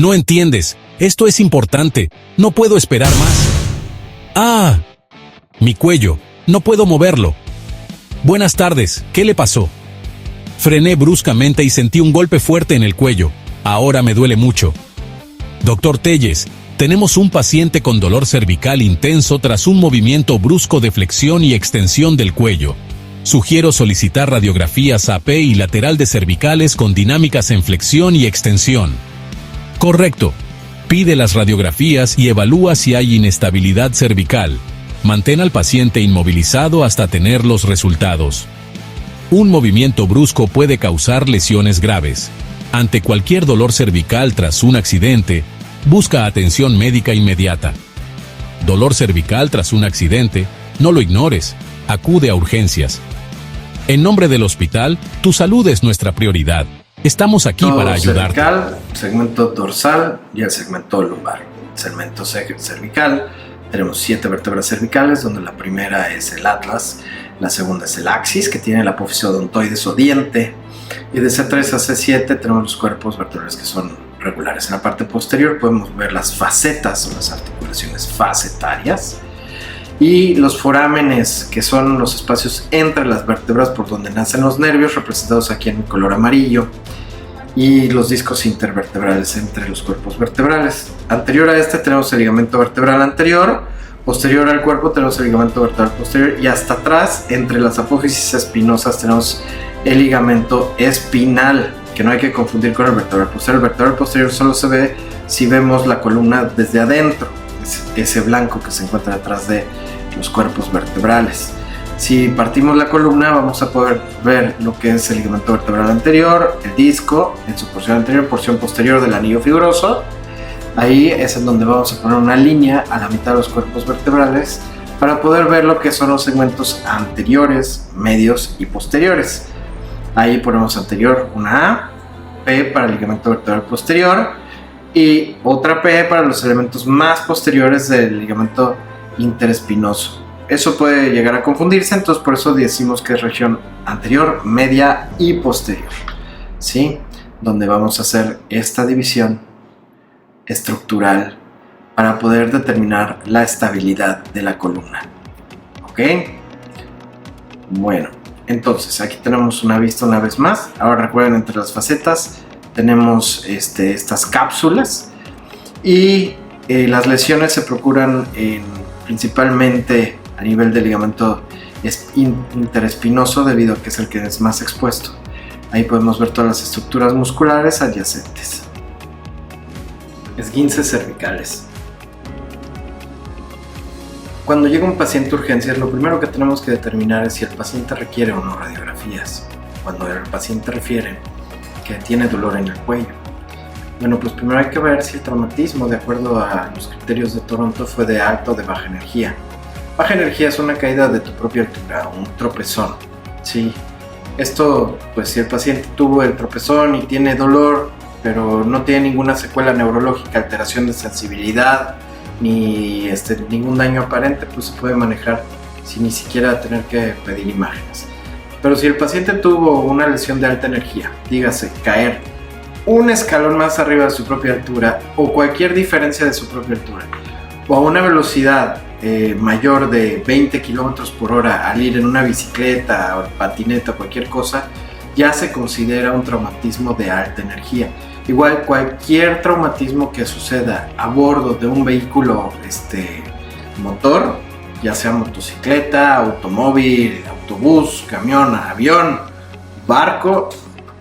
No entiendes. Esto es importante. No puedo esperar más. ¡Ah! Mi cuello. No puedo moverlo. Buenas tardes. ¿Qué le pasó? Frené bruscamente y sentí un golpe fuerte en el cuello. Ahora me duele mucho. Doctor Telles, tenemos un paciente con dolor cervical intenso tras un movimiento brusco de flexión y extensión del cuello. Sugiero solicitar radiografías AP y lateral de cervicales con dinámicas en flexión y extensión. Correcto. Pide las radiografías y evalúa si hay inestabilidad cervical. Mantén al paciente inmovilizado hasta tener los resultados. Un movimiento brusco puede causar lesiones graves. Ante cualquier dolor cervical tras un accidente, busca atención médica inmediata. Dolor cervical tras un accidente, no lo ignores, acude a urgencias. En nombre del hospital, tu salud es nuestra prioridad. Estamos aquí para ayudarte. Cervical, segmento dorsal y el segmento lumbar. Segmento cervical, tenemos 7 vértebras cervicales, donde la primera es el atlas, la segunda es el axis, que tiene el apófisis odontoides o diente, y de C3 a C7 tenemos los cuerpos vertebrales que son regulares. En la parte posterior podemos ver las facetas o las articulaciones facetarias y los forámenes, que son los espacios entre las vértebras por donde nacen los nervios, representados aquí en color amarillo, y los discos intervertebrales entre los cuerpos vertebrales. Anterior a este tenemos el ligamento vertebral anterior, posterior al cuerpo tenemos el ligamento vertebral posterior, y hasta atrás, entre las apófisis espinosas, tenemos el ligamento espinal, que no hay que confundir con el vertebral posterior. El vertebral posterior solo se ve si vemos la columna desde adentro, ese blanco que se encuentra detrás de los cuerpos vertebrales. Si partimos la columna, vamos a poder ver lo que es el ligamento vertebral anterior, el disco en su porción anterior, porción posterior del anillo fibroso. Ahí es en donde vamos a poner una línea a la mitad de los cuerpos vertebrales para poder ver lo que son los segmentos anteriores, medios y posteriores. Ahí ponemos anterior una A, P para el ligamento vertebral posterior y otra P para los elementos más posteriores del ligamento interespinoso. Eso puede llegar a confundirse, entonces por eso decimos que es región anterior, media y posterior, ¿sí? Donde vamos a hacer esta división estructural para poder determinar la estabilidad de la columna. ¿Ok? Bueno, entonces aquí tenemos una vista una vez más. Ahora recuerden, entre las facetas tenemos estas cápsulas y las lesiones se procuran principalmente a nivel del ligamento interespinoso, debido a que es el que es más expuesto. Ahí podemos ver todas las estructuras musculares adyacentes. Esguinces cervicales. Cuando llega un paciente a urgencias, lo primero que tenemos que determinar es si el paciente requiere o no radiografías. Cuando el paciente refiere que tiene dolor en el cuello, bueno, pues primero hay que ver si el traumatismo, de acuerdo a los criterios de Toronto, fue de alta o de baja energía. Baja energía es una caída de tu propia altura, un tropezón, ¿sí? Esto, pues si el paciente tuvo el tropezón y tiene dolor, pero no tiene ninguna secuela neurológica, alteración de sensibilidad, ni ningún daño aparente, pues se puede manejar sin ni siquiera tener que pedir imágenes. Pero si el paciente tuvo una lesión de alta energía, dígase caer un escalón más arriba de su propia altura o cualquier diferencia de su propia altura, o a una velocidad mayor de 20 km por hora al ir en una bicicleta o patineta o cualquier cosa, ya se considera un traumatismo de alta energía. Igual cualquier traumatismo que suceda a bordo de un vehículo motor, ya sea motocicleta, automóvil, autobús, camión, avión, barco,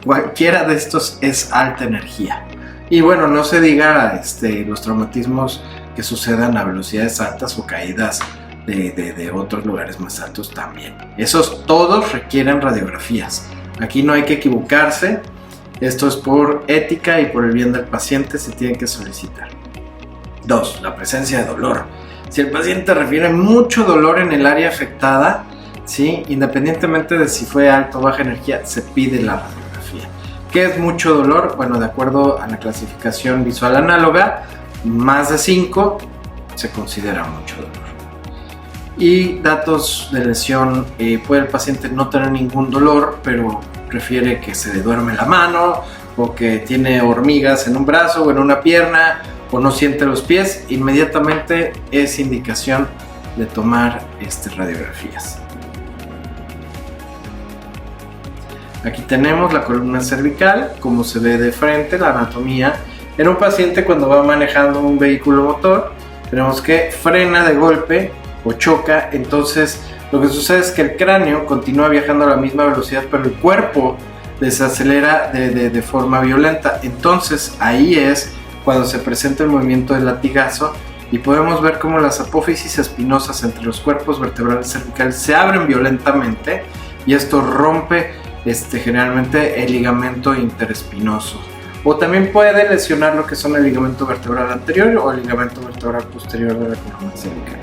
cualquiera de estos es alta energía. Y bueno, no se diga los traumatismos que sucedan a velocidades altas o caídas de otros lugares más altos también. Esos todos requieren radiografías. Aquí no hay que equivocarse. Esto es por ética y por el bien del paciente, se tiene que solicitar. 2. La presencia de dolor. Si el paciente refiere mucho dolor en el área afectada, ¿sí?, independientemente de si fue alta o baja energía, se pide la radiografía. ¿Qué es mucho dolor? Bueno, de acuerdo a la clasificación visual análoga, más de 5 se considera mucho dolor. Y datos de lesión, puede el paciente no tener ningún dolor, pero refiere que se le duerme la mano, o que tiene hormigas en un brazo o en una pierna o no siente los pies, inmediatamente es indicación de tomar radiografías. Aquí tenemos la columna cervical, como se ve de frente, la anatomía. En un paciente cuando va manejando un vehículo motor, tenemos que frena de golpe o choca, entonces lo que sucede es que el cráneo continúa viajando a la misma velocidad, pero el cuerpo desacelera de forma violenta. Entonces ahí es cuando se presenta el movimiento del latigazo y podemos ver cómo las apófisis espinosas entre los cuerpos vertebrales cervicales se abren violentamente y esto rompe generalmente el ligamento interespinoso. O también puede lesionar lo que son el ligamento vertebral anterior o el ligamento vertebral posterior de la columna cervical.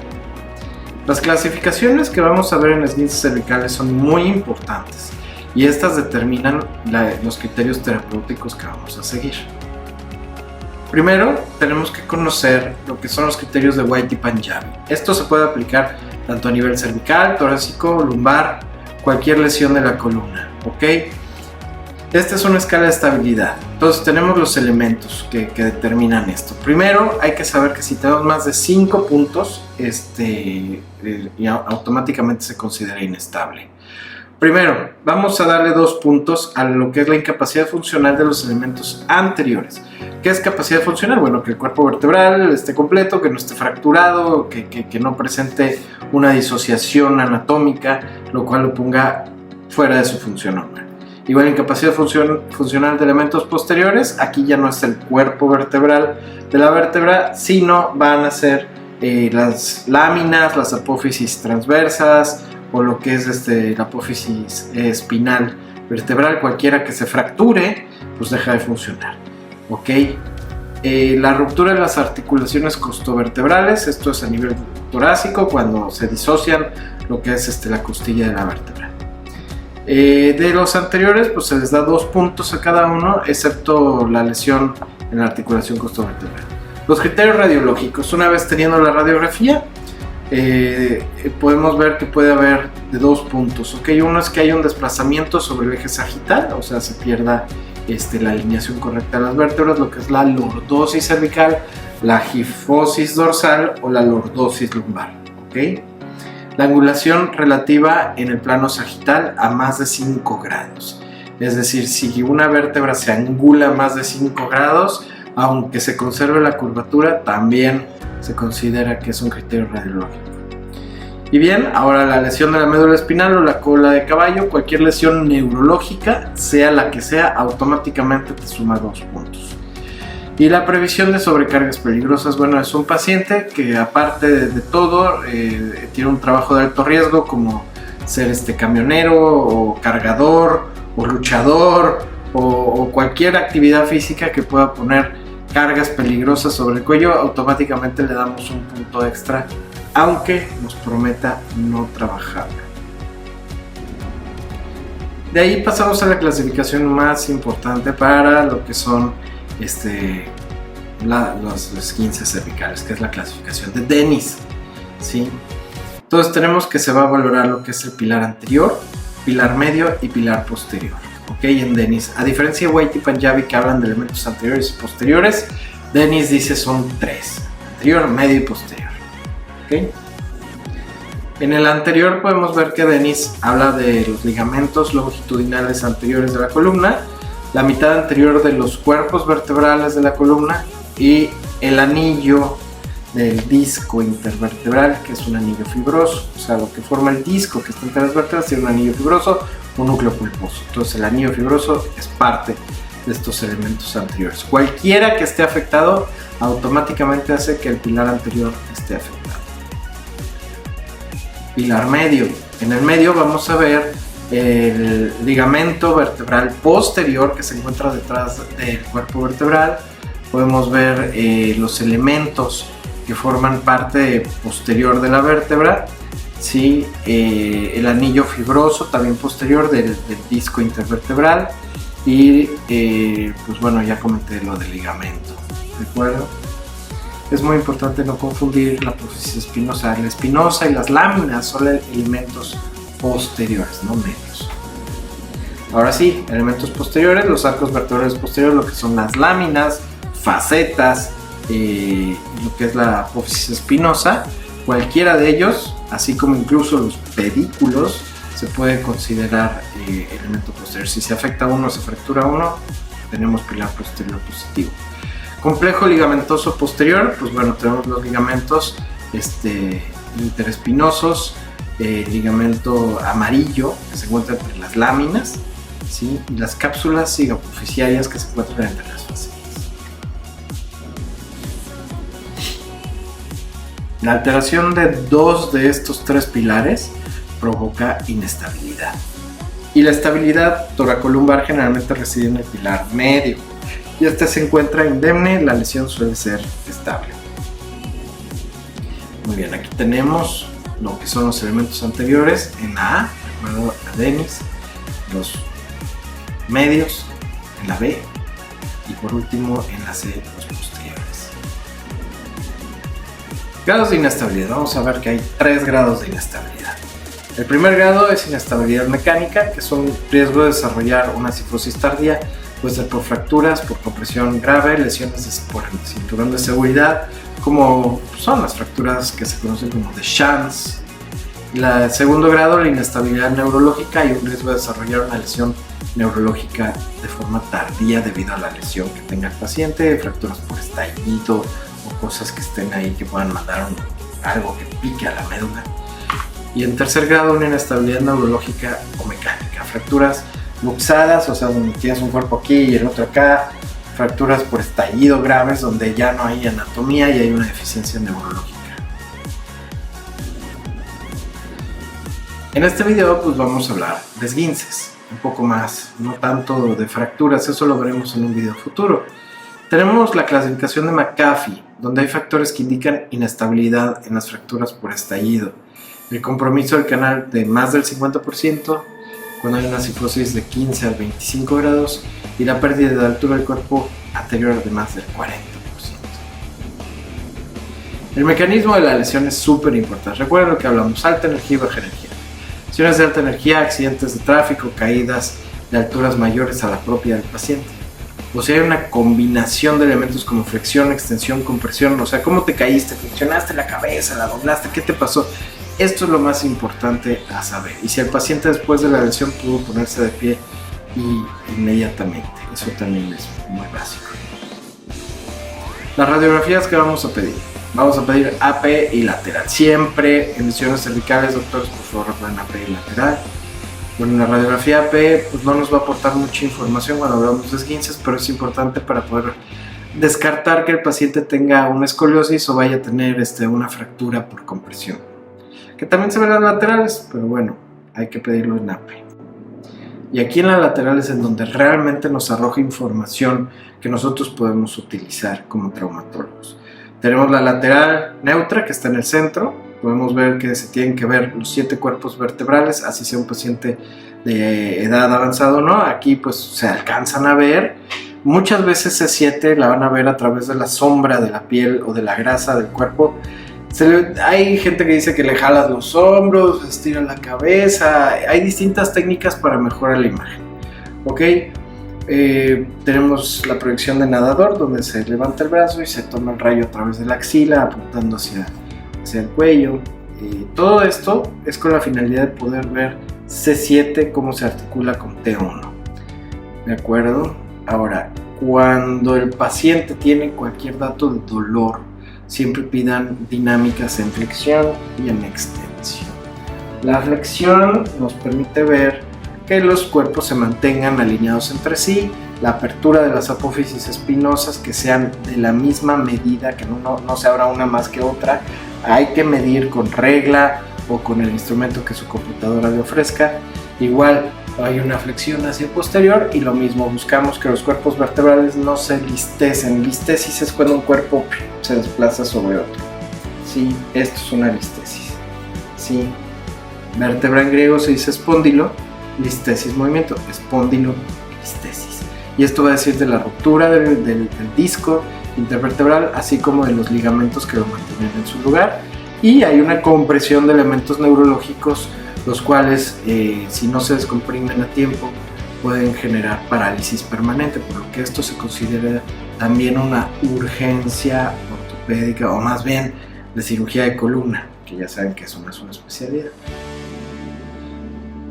Las clasificaciones que vamos a ver en esguinces cervicales son muy importantes y estas determinan los criterios terapéuticos que vamos a seguir. Primero, tenemos que conocer lo que son los criterios de White y Panjabi. Esto se puede aplicar tanto a nivel cervical, torácico, lumbar, cualquier lesión de la columna, ¿ok? Esta es una escala de estabilidad. Entonces tenemos los elementos que determinan esto. Primero hay que saber que si tenemos más de 5 puntos, automáticamente se considera inestable. Primero, vamos a darle 2 puntos a lo que es la incapacidad funcional de los elementos anteriores. ¿Qué es capacidad funcional? Bueno, que el cuerpo vertebral esté completo, que no esté fracturado, que no presente una disociación anatómica, lo cual lo ponga fuera de su función normal. Igual incapacidad funcional de elementos posteriores, aquí ya no es el cuerpo vertebral de la vértebra, sino van a ser las láminas, las apófisis transversas o lo que es la apófisis espinal vertebral, cualquiera que se fracture, pues deja de funcionar. ¿Ok? La ruptura de las articulaciones costovertebrales, esto es a nivel torácico, cuando se disocian lo que es la costilla de la vértebra. De los anteriores, pues se les da 2 puntos a cada uno, excepto la lesión en la articulación costovertebral. Los criterios radiológicos, una vez teniendo la radiografía, podemos ver que puede haber de 2 puntos. ¿Ok? Uno es que hay un desplazamiento sobre el eje sagital, o sea, se pierda la alineación correcta de las vértebras, lo que es la lordosis cervical, la gifosis dorsal o la lordosis lumbar. ¿Ok? La angulación relativa en el plano sagital a más de 5 grados. Es decir, si una vértebra se angula más de 5 grados, aunque se conserve la curvatura, también se considera que es un criterio radiológico. Y bien, ahora la lesión de la médula espinal o la cola de caballo, cualquier lesión neurológica, sea la que sea, automáticamente te suma 2 puntos. Y la previsión de sobrecargas peligrosas, bueno, es un paciente que aparte de todo tiene un trabajo de alto riesgo como ser camionero o cargador o luchador o cualquier actividad física que pueda poner cargas peligrosas sobre el cuello, automáticamente le damos un punto extra, aunque nos prometa no trabajarlo. De ahí pasamos a la clasificación más importante para lo que son los esguinces cervicales, que es la clasificación de Dennis, ¿sí? Entonces tenemos que se va a valorar lo que es el pilar anterior, pilar medio y pilar posterior. ¿Ok? En Dennis, a diferencia de White y Panjabi que hablan de elementos anteriores y posteriores, Dennis dice son 3, anterior, medio y posterior. ¿Ok? En el anterior podemos ver que Dennis habla de los ligamentos longitudinales anteriores de la columna, la mitad anterior de los cuerpos vertebrales de la columna y el anillo del disco intervertebral, que es un anillo fibroso, o sea, lo que forma el disco que está entre las vértebras tiene un anillo fibroso, un núcleo pulposo. Entonces el anillo fibroso es parte de estos elementos anteriores. Cualquiera que esté afectado automáticamente hace que el pilar anterior esté afectado. Pilar medio. En el medio vamos a ver el ligamento vertebral posterior que se encuentra detrás del cuerpo vertebral. Podemos ver los elementos que forman parte posterior de la vértebra, ¿sí? El anillo fibroso también posterior del disco intervertebral y pues bueno, ya comenté lo del ligamento, ¿de acuerdo? Es muy importante no confundir la apófisis espinosa. La espinosa y las láminas son elementos posteriores, no medios. Ahora sí, elementos posteriores, los arcos vertebrales posteriores, lo que son las láminas, facetas, lo que es la apófisis espinosa, cualquiera de ellos, así como incluso los pedículos, se puede considerar elemento posterior. Si se afecta uno, se fractura uno, tenemos pilar posterior positivo. Complejo ligamentoso posterior, pues bueno, tenemos los ligamentos interespinosos, ligamento amarillo que se encuentra entre las láminas, ¿sí? Y las cápsulas cigoapoficiarias que se encuentran entre las facetas. La alteración de dos de estos tres pilares provoca inestabilidad. Y la estabilidad toracolumbar generalmente reside en el pilar medio. Y este se encuentra indemne, la lesión suele ser estable. Muy bien, aquí tenemos lo que son los elementos anteriores en la A, recuerdo la Denis, los medios en la B y por último en la C, los posteriores. Grados de inestabilidad. Vamos a ver que hay 3 grados de inestabilidad. El primer grado es inestabilidad mecánica, que es un riesgo de desarrollar una cifosis tardía, puede ser por fracturas, por compresión grave, lesiones por el cinturón de seguridad, como son las fracturas que se conocen como de Schanz. El segundo grado, la inestabilidad neurológica, y un riesgo de desarrollar una lesión neurológica de forma tardía debido a la lesión que tenga el paciente, fracturas por estallido o cosas que estén ahí que puedan mandar algo que pique a la médula. Y en tercer grado, una inestabilidad neurológica o mecánica, fracturas luxadas, o sea, donde tienes un cuerpo aquí y el otro acá, fracturas por estallido graves donde ya no hay anatomía y hay una deficiencia neurológica. En este video pues vamos a hablar de esguinces, un poco más, no tanto de fracturas, eso lo veremos en un video futuro. Tenemos la clasificación de McAfee, donde hay factores que indican inestabilidad en las fracturas por estallido, el compromiso del canal de más del 50%, cuando hay una cifosis de 15 al 25 grados y la pérdida de altura del cuerpo anterior de más del 40%. El mecanismo de la lesión es súper importante. Recuerden lo que hablamos, alta energía y baja energía. Lesiones de alta energía, accidentes de tráfico, caídas de alturas mayores a la propia del paciente. O sea, hay una combinación de elementos como flexión, extensión, compresión, o sea, cómo te caíste, flexionaste la cabeza, la doblaste, ¿qué te pasó? Esto es lo más importante a saber. Y si el paciente después de la lesión pudo ponerse de pie inmediatamente. Eso también es muy básico. Las radiografías que vamos a pedir. Vamos a pedir AP y lateral. Siempre en lesiones cervicales, doctores, por favor, recuerden AP y lateral. Bueno, en la radiografía AP pues no nos va a aportar mucha información cuando hablamos de esguinces, pero es importante para poder descartar que el paciente tenga una escoliosis o vaya a tener una fractura por compresión. Que también se ven las laterales, pero bueno, hay que pedirlo en AP. Y aquí en las laterales es en donde realmente nos arroja información que nosotros podemos utilizar como traumatólogos. Tenemos la lateral neutra que está en el centro. Podemos ver que se tienen que ver los 7 cuerpos vertebrales, así sea un paciente de edad avanzada o no. Aquí pues se alcanzan a ver. Muchas veces C7 la van a ver a través de la sombra de la piel o de la grasa del cuerpo. Hay gente que dice que le jalas los hombros, estiras la cabeza. Hay distintas técnicas para mejorar la imagen. ¿Ok? Tenemos la proyección de nadador, donde se levanta el brazo y se toma el rayo a través de la axila, apuntando hacia el cuello. Todo esto es con la finalidad de poder ver C7 cómo se articula con T1. ¿De acuerdo? Ahora, cuando el paciente tiene cualquier dato de dolor, siempre pidan dinámicas en flexión y en extensión. La flexión nos permite ver que los cuerpos se mantengan alineados entre sí, la apertura de las apófisis espinosas que sean de la misma medida, que no se abra una más que otra. Hay que medir con regla o con el instrumento que su computadora le ofrezca. Igual hay una flexión hacia el posterior y lo mismo, buscamos que los cuerpos vertebrales no se listecen. Listesis es cuando un cuerpo se desplaza sobre otro. Sí, esto es una listesis. Sí, vértebra en griego se dice espóndilo, listesis movimiento, espóndilo, listesis. Y esto va a decir de la ruptura del disco intervertebral, así como de los ligamentos que lo mantienen en su lugar. Y hay una compresión de elementos neurológicos, los cuales si no se descomprimen a tiempo pueden generar parálisis permanente, por lo que esto se considera también una urgencia ortopédica, o más bien de cirugía de columna, que ya saben que eso no es una especialidad.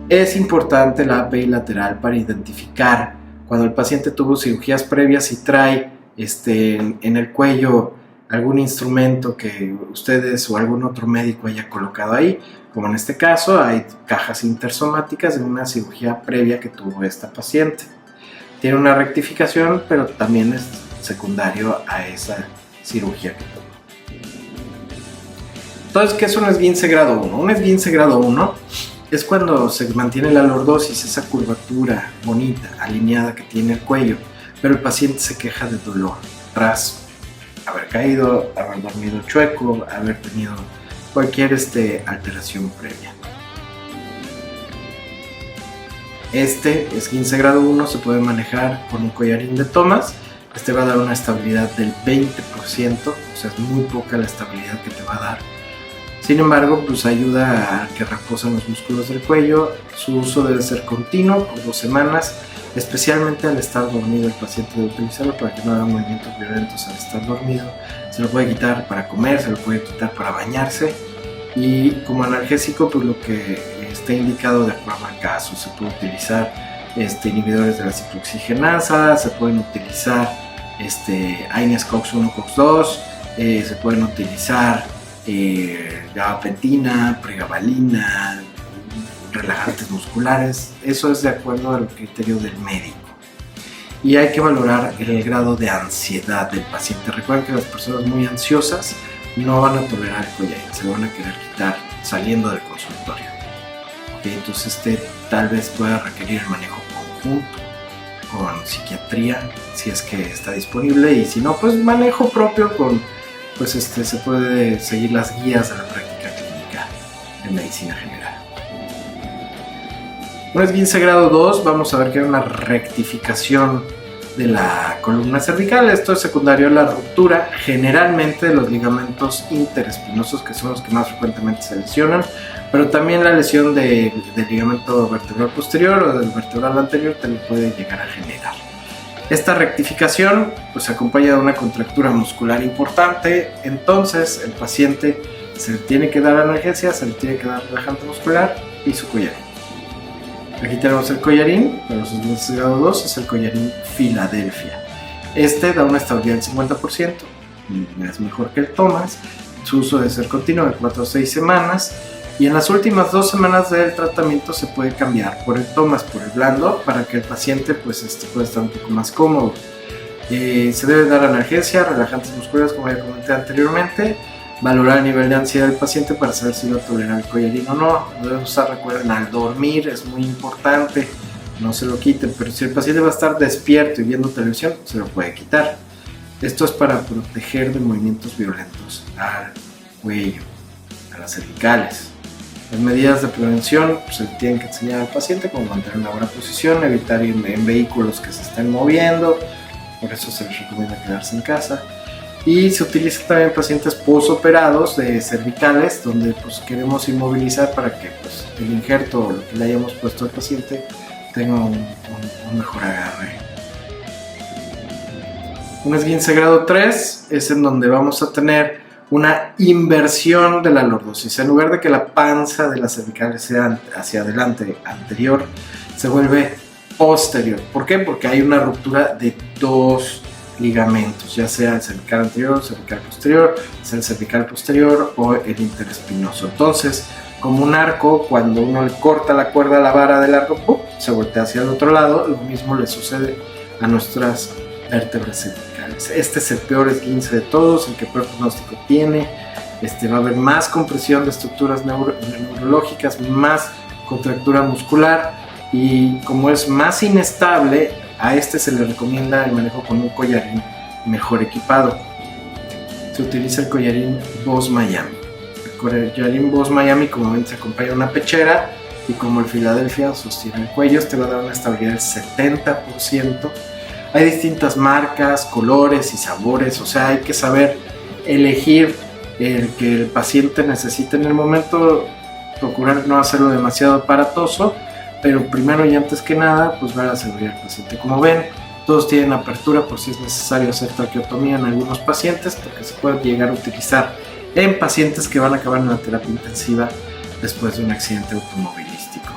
Es importante la API lateral para identificar cuando el paciente tuvo cirugías previas y trae en el cuello algún instrumento que ustedes o algún otro médico haya colocado ahí, como en este caso hay cajas intersomáticas de una cirugía previa que tuvo esta paciente. Tiene una rectificación, pero también es secundario a esa cirugía que tuvo. Entonces, ¿qué es un esguince grado 1? Un esguince grado 1 es cuando se mantiene la lordosis, esa curvatura bonita, alineada que tiene el cuello, pero el paciente se queja de dolor tras haber caído, haber dormido chueco, haber tenido cualquier alteración previa. Este esguince grado 1 se puede manejar con un collarín de Thomas. Va a dar una estabilidad del 20%, o sea, es muy poca la estabilidad que te va a dar. Sin embargo, pues ayuda a que reposen los músculos del cuello. Su uso debe ser continuo por 2 semanas, especialmente al estar dormido. El paciente debe utilizarlo para que no haga movimientos violentos al estar dormido. Se lo puede quitar para comer, se lo puede quitar para bañarse. Y como analgésico, pues lo que está indicado de acuerdo al caso. Se puede utilizar inhibidores de la ciclooxigenasa, se pueden utilizar AINES COX-1, COX-2, se pueden utilizar gabapentina, pregabalina, relajantes musculares. Eso es de acuerdo al criterio del médico. Y hay que valorar el grado de ansiedad del paciente. Recuerden que las personas muy ansiosas no van a tolerar el collarín, se lo van a querer quitar saliendo del consultorio. Entonces tal vez pueda requerir el manejo conjunto con psiquiatría si es que está disponible, y si no, pues manejo propio con se puede seguir las guías de la práctica clínica de medicina general. Un esguince grado 2, vamos a ver que hay una rectificación de la columna cervical. Esto es secundario a la ruptura generalmente de los ligamentos interespinosos, que son los que más frecuentemente se lesionan, pero también la lesión del ligamento vertebral posterior o del vertebral anterior te lo puede llegar a generar. Esta rectificación se acompaña de una contractura muscular importante, entonces el paciente se le tiene que dar analgesia, se le tiene que dar relajante muscular y su collarín. Aquí tenemos el collarín, para los esguinces grado 2 es el collarín Filadelfia. Da una estabilidad del 50%, es mejor que el Thomas. Su uso debe ser continuo de 4 a 6 semanas. Y en las últimas 2 semanas del tratamiento se puede cambiar por el Thomas, por el blando, para que el paciente pueda estar un poco más cómodo. Se debe dar analgesia, relajantes musculares, como ya comenté anteriormente. Valorar el nivel de ansiedad del paciente para saber si va a tolerar el collarín o no. Lo deben usar, recuerden, al dormir, es muy importante, no se lo quiten, pero si el paciente va a estar despierto y viendo televisión, se lo puede quitar. Esto es para proteger de movimientos violentos al cuello, a las cervicales. Las medidas de prevención se tienen que enseñar al paciente, como mantener una buena posición, evitar ir en vehículos que se estén moviendo, por eso se les recomienda quedarse en casa. Y se utiliza también en pacientes posoperados de cervicales, donde queremos inmovilizar para que el injerto o lo que le hayamos puesto al paciente tenga un mejor agarre. Un esguince grado 3 es en donde vamos a tener una inversión de la lordosis. En lugar de que la panza de las cervicales sea hacia adelante, anterior, se vuelve posterior. ¿Por qué? Porque hay una ruptura de 2 ligamentos, ya sea el cervical anterior, cervical posterior, sea el cervical posterior o el interespinoso. Entonces, como un arco, cuando uno le corta la cuerda a la vara del arco, se voltea hacia el otro lado. Lo mismo le sucede a nuestras vértebras cervicales. Este es el peor esguince de todos, el que peor pronóstico tiene. Va a haber más compresión de estructuras neurológicas, más contractura muscular, y como es más inestable, a se le recomienda el manejo con un collarín mejor equipado. Se utiliza el collarín Boss Miami. El collarín Boss Miami comúnmente se acompaña de una pechera, y como el Filadelfia sostiene el cuello, va a dar una estabilidad del 70%. Hay distintas marcas, colores y sabores, o sea, hay que saber elegir el que el paciente necesite en el momento, procurar no hacerlo demasiado aparatoso, pero primero y antes que nada, pues ver la seguridad del paciente. Como ven, todos tienen apertura por si es necesario hacer traqueotomía en algunos pacientes, porque se puede llegar a utilizar en pacientes que van a acabar en la terapia intensiva después de un accidente automovilístico.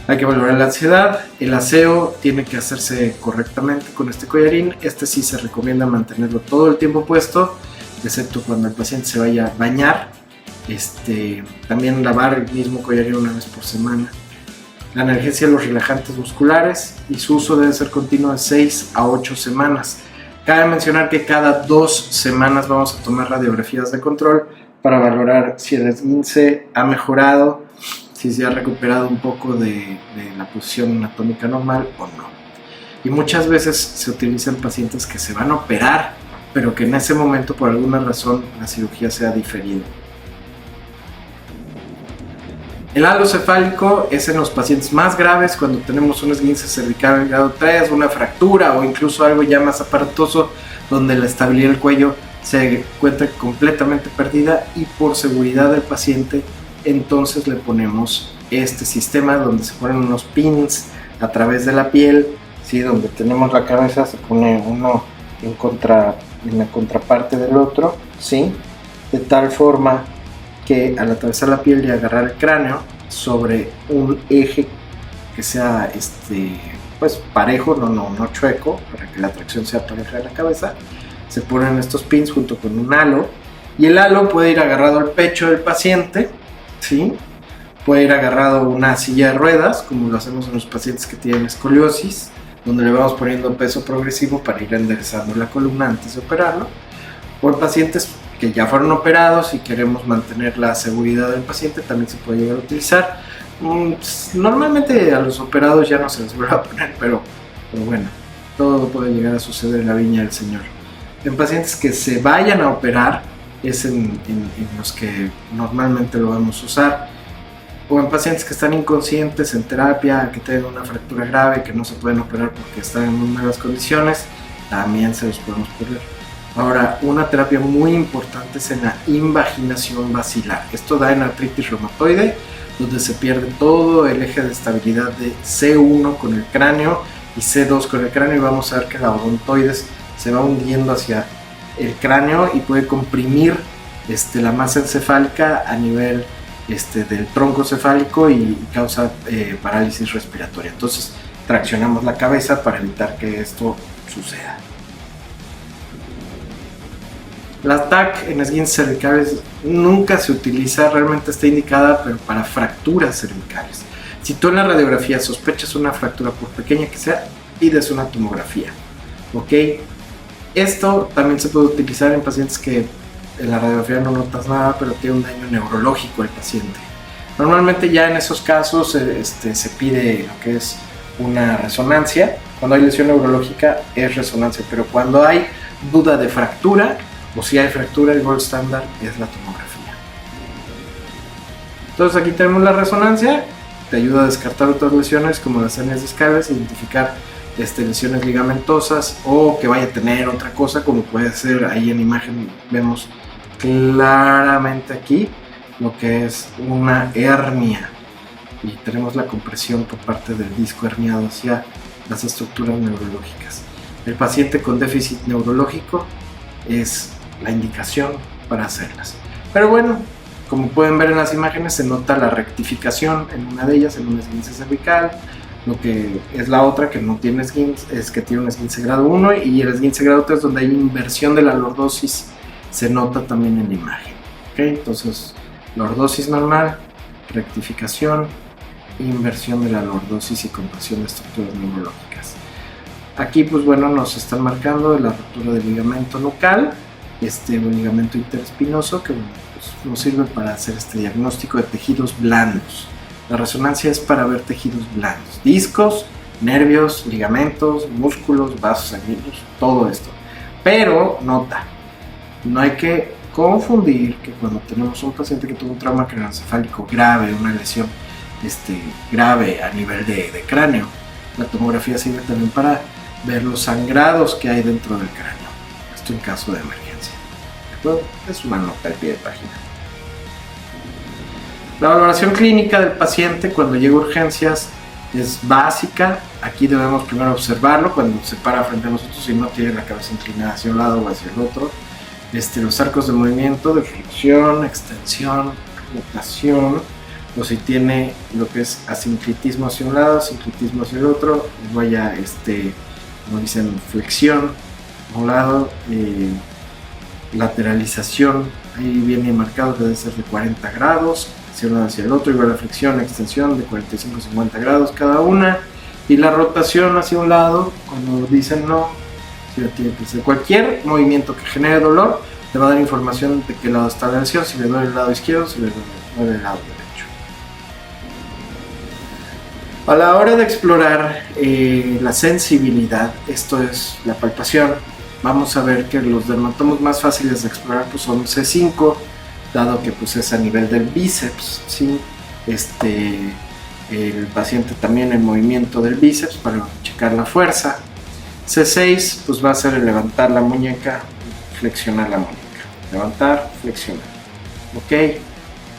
Hay que valorar la ansiedad. El aseo tiene que hacerse correctamente con este collarín. Este sí se recomienda mantenerlo todo el tiempo puesto, excepto cuando el paciente se vaya a bañar. También lavar el mismo collarín una vez por semana. La analgesia de los relajantes musculares y su uso debe ser continuo de 6 a 8 semanas. Cabe mencionar que cada 2 semanas vamos a tomar radiografías de control para valorar si el esguince ha mejorado, si se ha recuperado un poco de la posición anatómica normal o no. Y muchas veces se utilizan pacientes que se van a operar, pero que en ese momento por alguna razón la cirugía se ha diferido. El halo cefálico es en los pacientes más graves, cuando tenemos un esguince cervical en grado 3, una fractura o incluso algo ya más aparatoso, donde la estabilidad del cuello se encuentra completamente perdida, y por seguridad del paciente entonces le ponemos este sistema donde se ponen unos pins a través de la piel, ¿sí? Donde tenemos la cabeza, se pone uno en la contraparte del otro, ¿sí? De tal forma que al atravesar la piel y agarrar el cráneo sobre un eje que sea pues parejo, no chueco, para que la tracción sea pareja de la cabeza, se ponen estos pins junto con un halo, y el halo puede ir agarrado al pecho del paciente, ¿sí? Puede ir agarrado a una silla de ruedas, como lo hacemos en los pacientes que tienen escoliosis, donde le vamos poniendo peso progresivo para ir enderezando la columna antes de operarlo, o en pacientes que ya fueron operados y queremos mantener la seguridad del paciente, también se puede llegar a utilizar. Normalmente a los operados ya no se les vuelve a poner, pero bueno, todo puede llegar a suceder en la viña del Señor. En pacientes que se vayan a operar es en los que normalmente lo vamos a usar, o en pacientes que están inconscientes en terapia, que tienen una fractura grave, que no se pueden operar porque están en muy malas condiciones, también se los podemos poner. Ahora, una terapia muy importante es en la invaginación basilar. Esto da en artritis reumatoide, donde se pierde todo el eje de estabilidad de C1 con el cráneo y C2 con el cráneo, y vamos a ver que la odontoides se va hundiendo hacia el cráneo y puede comprimir la masa encefálica a nivel del tronco cefálico y causa parálisis respiratoria. Entonces traccionamos la cabeza para evitar que esto suceda. La TAC en esguinces cervicales nunca se utiliza, realmente está indicada pero para fracturas cervicales. Si tú en la radiografía sospechas una fractura, por pequeña que sea, pides una tomografía, ¿ok? Esto también se puede utilizar en pacientes que en la radiografía no notas nada, pero tiene un daño neurológico el paciente. Normalmente ya en esos casos se pide lo que es una resonancia. Cuando hay lesión neurológica es resonancia, pero cuando hay duda de fractura, o si hay fractura, el gold estándar es la tomografía. Entonces aquí tenemos la resonancia, te ayuda a descartar otras lesiones como las hernias discales, identificar lesiones ligamentosas o que vaya a tener otra cosa, como puede ser, ahí en imagen vemos claramente aquí lo que es una hernia, y tenemos la compresión por parte del disco herniado hacia las estructuras neurológicas. El paciente con déficit neurológico es la indicación para hacerlas. Pero bueno, como pueden ver en las imágenes, se nota la rectificación en una de ellas, en un esguince cervical. Lo que es la otra que no tiene esguince es que tiene un esguince grado 1, y el esguince grado 3, donde hay inversión de la lordosis, se nota también en la imagen. ¿Okay? Entonces, lordosis normal, rectificación, inversión de la lordosis y compresión de estructuras neurológicas. Aquí pues bueno, nos están marcando la ruptura del ligamento nucal, un ligamento interespinoso que pues, nos sirve para hacer este diagnóstico de tejidos blandos. La resonancia es para ver tejidos blandos, discos, nervios, ligamentos, músculos, vasos sanguíneos, todo esto. Pero nota, no hay que confundir que cuando tenemos un paciente que tuvo un trauma craneoencefálico grave, una lesión grave a nivel de cráneo, la tomografía sirve también para ver los sangrados que hay dentro del cráneo. Esto en caso de emergencia. ¿De acuerdo? Es una nota al pie de página. La valoración clínica del paciente cuando llega a urgencias es básica. Aquí debemos primero observarlo cuando se para frente a nosotros y no tiene la cabeza inclinada hacia un lado o hacia el otro. Los arcos de movimiento, de flexión, extensión, rotación, o si tiene lo que es asinclitismo hacia un lado, sinclitismo hacia el otro, vaya, como dicen, flexión a un lado, lateralización, ahí viene marcado que debe ser de 40 grados, hacia uno hacia el otro, igual la flexión, extensión de 45 a 50 grados cada una, y la rotación hacia un lado, cuando dicen no, si tiene que ser cualquier movimiento que genere dolor, te va a dar información de qué lado está la lesión, si le duele el lado izquierdo, si le duele el lado derecho. A la hora de explorar la sensibilidad, esto es la palpación, vamos a ver que los dermatomos más fáciles de explorar pues son C5, dado que pues es a nivel del bíceps, ¿sí? El paciente también el movimiento del bíceps para checar la fuerza. C6 pues va a ser el levantar la muñeca, flexionar la muñeca, levantar, flexionar, ok.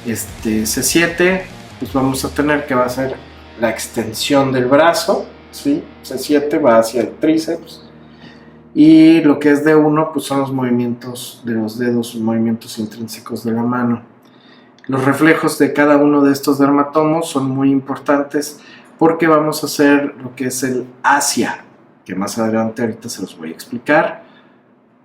C7 pues vamos a tener que va a ser la extensión del brazo, ¿sí? C7 va hacia el tríceps. Y lo que es D1 pues son los movimientos de los dedos, los movimientos intrínsecos de la mano. Los reflejos de cada uno de estos dermatomos son muy importantes porque vamos a hacer lo que es el ASIA, que más adelante ahorita se los voy a explicar,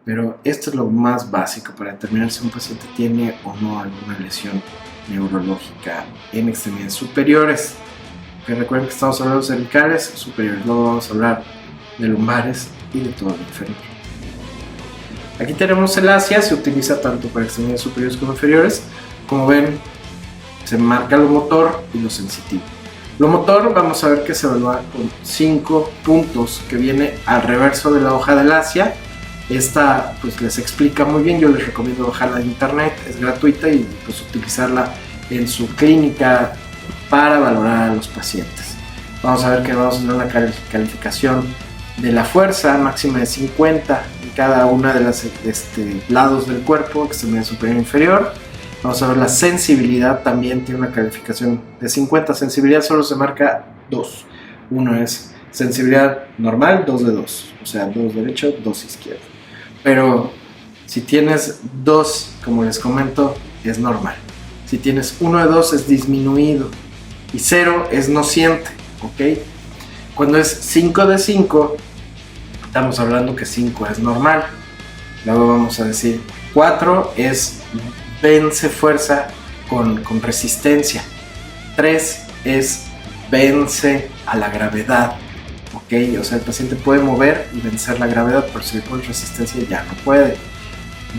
pero esto es lo más básico para determinar si un paciente tiene o no alguna lesión neurológica en extremidades superiores. Que recuerden que estamos hablando de cervicales superiores, luego vamos a hablar de lumbares y de todo lo inferior. Aquí tenemos el ASIA, se utiliza tanto para extremidades superiores como inferiores. Como ven, se marca lo motor y lo sensitivo. Lo motor vamos a ver que se evalúa con 5 puntos que viene al reverso de la hoja del ASIA. Esta pues les explica muy bien, yo les recomiendo bajarla de internet, es gratuita y pues utilizarla en su clínica para valorar a los pacientes. Vamos a ver que vamos a tener una calificación de la fuerza máxima de 50 en cada una de las lados del cuerpo, extremidad superior e inferior. Vamos a ver la sensibilidad, también tiene una calificación de 50. Sensibilidad solo se marca 2. Uno es sensibilidad normal, 2 de 2, o sea, 2 derecho, 2 izquierdo. Pero si tienes 2, como les comento, es normal. Si tienes 1 de 2 es disminuido y 0 es no siente, ¿ok? Cuando es 5 de 5, estamos hablando que 5 es normal. Luego vamos a decir 4 es vence fuerza con resistencia. 3 es vence a la gravedad, ¿ok? O sea, el paciente puede mover y vencer la gravedad, pero si le pones resistencia ya no puede.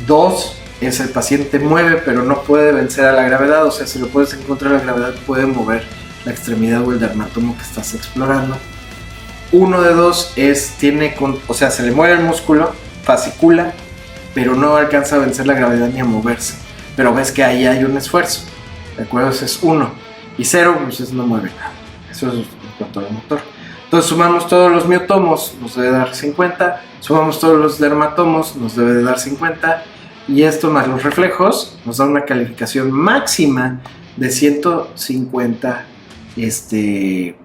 2 es el paciente mueve pero no puede vencer a la gravedad, o sea, si lo puedes encontrar la gravedad puede mover la extremidad o el dermatomo que estás explorando. 1 de 2 es, o sea, se le mueve el músculo, fascicula, pero no alcanza a vencer la gravedad ni a moverse. Pero ves que ahí hay un esfuerzo, ¿de acuerdo? Ese es 1. Y 0, pues no mueve nada. Eso es en cuanto al motor. Entonces sumamos todos los miotomos, nos debe dar 50. Sumamos todos los dermatomos, nos debe de dar 50. Y esto más los reflejos, nos da una calificación máxima de 150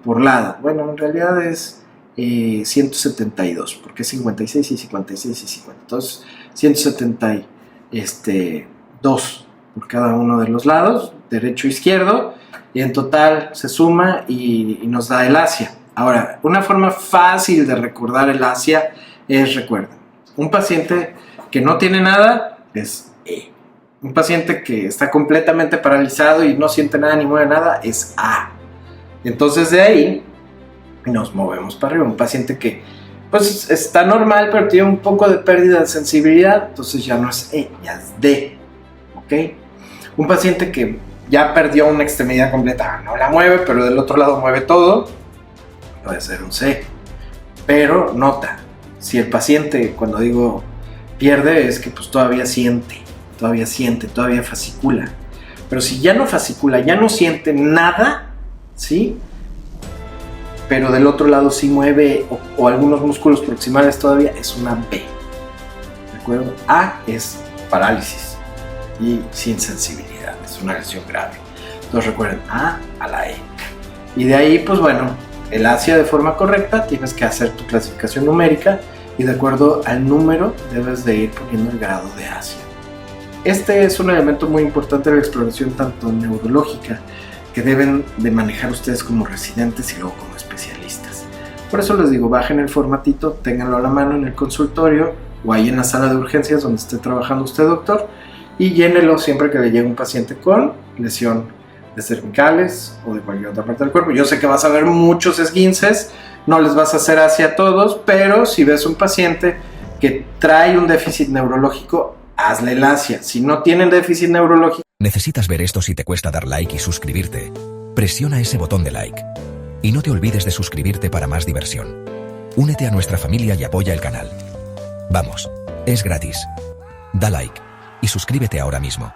por lado. Bueno, en realidad es 172, porque es 56 y 56 y 50. Entonces, 172 por cada uno de los lados, derecho e izquierdo, y en total se suma y nos da el ASIA. Ahora, una forma fácil de recordar el ASIA es, recuerden, un paciente que no tiene nada es E. Un paciente que está completamente paralizado y no siente nada ni mueve nada es A. Entonces de ahí nos movemos para arriba. Un paciente que pues está normal pero tiene un poco de pérdida de sensibilidad, entonces ya no es E, ya es D, ¿ok? Un paciente que ya perdió una extremidad completa, no la mueve pero del otro lado mueve todo, puede ser un C. Pero nota, si el paciente, cuando digo pierde, es que pues todavía siente, todavía fascicula. Pero si ya no fascicula, ya no siente nada, ¿sí? Pero del otro lado sí mueve o algunos músculos proximales todavía, es una B, ¿de acuerdo? A es parálisis y sin sensibilidad, es una lesión grave. Entonces recuerden, A a la E. Y de ahí, pues bueno, el Asia de forma correcta, tienes que hacer tu clasificación numérica y de acuerdo al número debes de ir poniendo el grado de Asia. Este es un elemento muy importante de la exploración tanto neurológica que deben de manejar ustedes como residentes y luego como especialistas. Por eso les digo, bajen el formatito, ténganlo a la mano en el consultorio o ahí en la sala de urgencias donde esté trabajando usted, doctor, y llénelo siempre que le llegue un paciente con lesión de cervicales o de cualquier otra parte del cuerpo. Yo sé que vas a ver muchos esguinces, no les vas a hacer Asia a todos, pero si ves un paciente que trae un déficit neurológico, hazle el Asia. Si no tienen déficit neurológico... ¿Necesitas ver esto si te cuesta dar like y suscribirte? Presiona ese botón de like. Y no te olvides de suscribirte para más diversión. Únete a nuestra familia y apoya el canal. Vamos, es gratis. Da like y suscríbete ahora mismo.